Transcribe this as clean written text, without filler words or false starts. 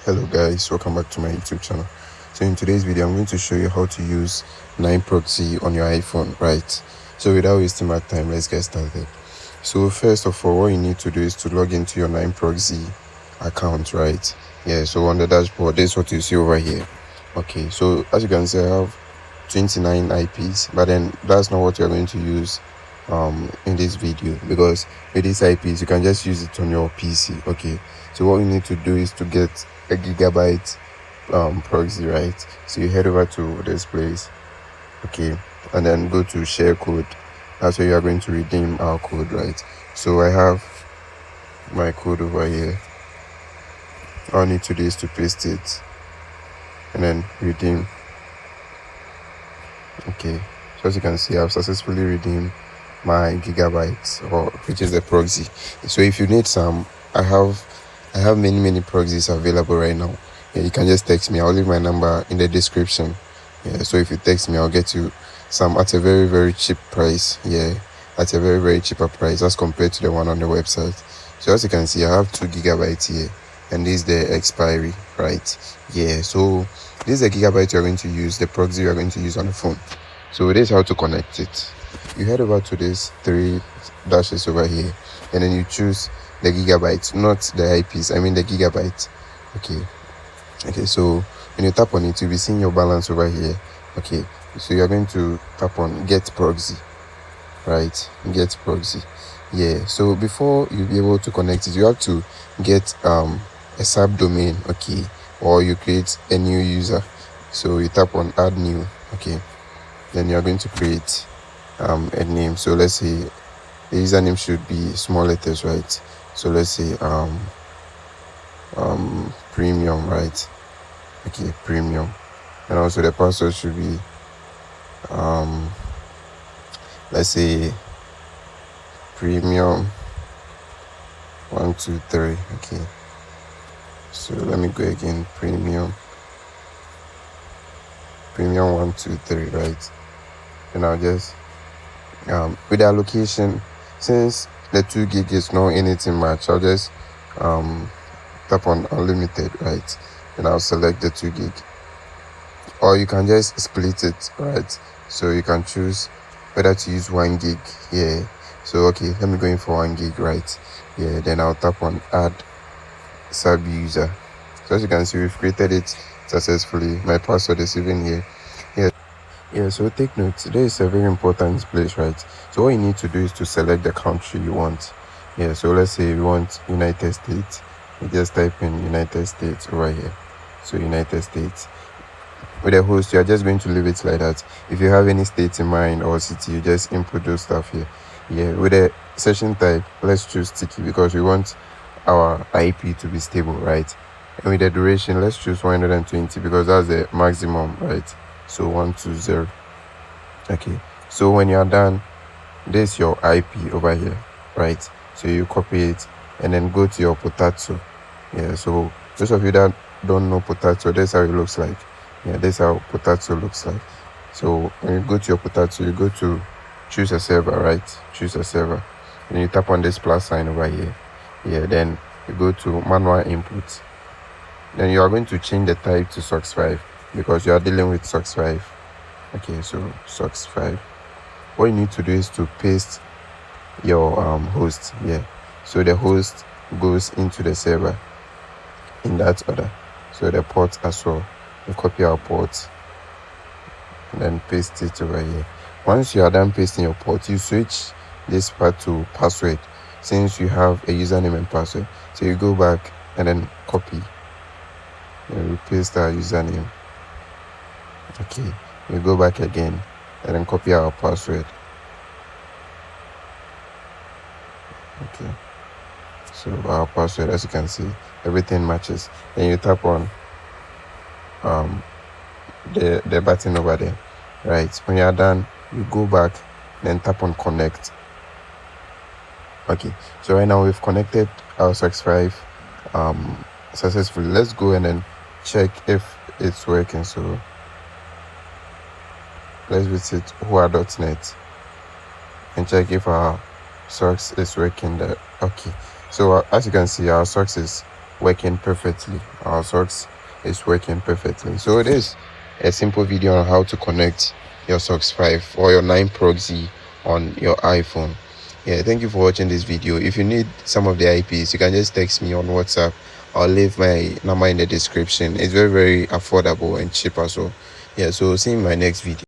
Hello guys, welcome back to my YouTube channel. So in today's video I'm going to show you how to use 9Proxy on your iPhone, right? So without wasting my time, let's get started. So first of all, what you need to do is to log into your 9Proxy account, right? Yeah, so on the dashboard, this is what you see over here. Okay, so as you can see, I have 29 IPs, but then that's not what you're going to use in this video, because with these IPs you can just use it on your PC. Okay, so what you need to do is to get a gigabyte proxy, right? So you head over to this place, okay, and then go to share code. That's where you are going to redeem our code, right? So I have my code over here. All I need to do is to paste it and then redeem. Okay, so as you can see, I've successfully redeemed my gigabytes, or which is the proxy. So if you need some, I have many proxies available right now. Yeah, you can just text me. I'll leave my number in the description. Yeah, so if you text me, I'll get you some at a very cheap price. Yeah, at a very cheaper price as compared to the one on the website. So as you can see, I have 2 gigabytes here, and this is the expiry, right? Yeah, so this is the gigabyte you're going to use, the proxy you're going to use on the phone. So this is how to connect it. You head over to these 3 dashes over here, and then you choose the gigabytes, not the IPs, I mean the gigabyte. Okay, so when you tap on it, you'll be seeing your balance over here. Okay, so you're going to tap on get proxy, right? Get proxy. Yeah, so before you'll be able to connect it, you have to get a subdomain, okay, or you create a new user. So you tap on add new. Okay, then you're going to create a name. So let's say the username should be small letters, right? So let's say premium, right? Okay, premium. And also the password should be let's say premium 123. Okay, so let me go again. Premium 123, right? And I'll just with the allocation, since the 2 gig is not anything much, I'll just tap on unlimited, right? And I'll select the 2 gig, or you can just split it, right? So you can choose whether to use 1 gig. Yeah, so okay, let me go in for 1 gig, right? Yeah, then I'll tap on add sub user. So as you can see, we've created it successfully. My password is even here. Yeah, so take note, this is a very important place, right? So what you need to do is to select the country you want. Yeah, so let's say we want United States. You just type in United States over here. So United States. With the host, you are just going to leave it like that. If you have any state in mind or city, you just input those stuff here. Yeah, with the session type, let's choose sticky, because we want our IP to be stable, right? And with the duration, let's choose 120, because that's the maximum, right? So 120. Okay, so when you are done, this is your IP over here, right? So you copy it and then go to your Potatso. Yeah, so those of you that don't know Potatso, that's how it looks like. Yeah, that's how Potatso looks like. So when you go to your Potatso, you go to choose a server, right? Choose a server, and you tap on this plus sign over here. Yeah, then you go to manual input. Then you are going to change the type to SOX 5, because you are dealing with SOX 5. Okay, so SOX 5. What you need to do is to paste your host. Yeah, so the host goes into the server in that order. So the port as well, you copy our port and then paste it over here. Once you are done pasting your port, you switch this part to password, since you have a username and password. So you go back and then copy and we paste our username. Okay, we go back again and then copy our password. Okay, so our password, as you can see, everything matches. Then you tap on the button over there, right? When you are done, you go back, then tap on connect. Okay, so right now we've connected our SOX 5 successfully. Let's go and then check if it's working. So let's visit whoa.net and check if our SOX is working there. Okay, so as you can see, our SOX is working perfectly. Our socks is working perfectly. So it is a simple video on how to connect your socks 5 or your 9Proxy on your iPhone. Yeah, thank you for watching this video. If you need some of the IPs, you can just text me on WhatsApp. I'll leave my number in the description. It's very affordable and cheap as well. Yeah, so see you in my next video.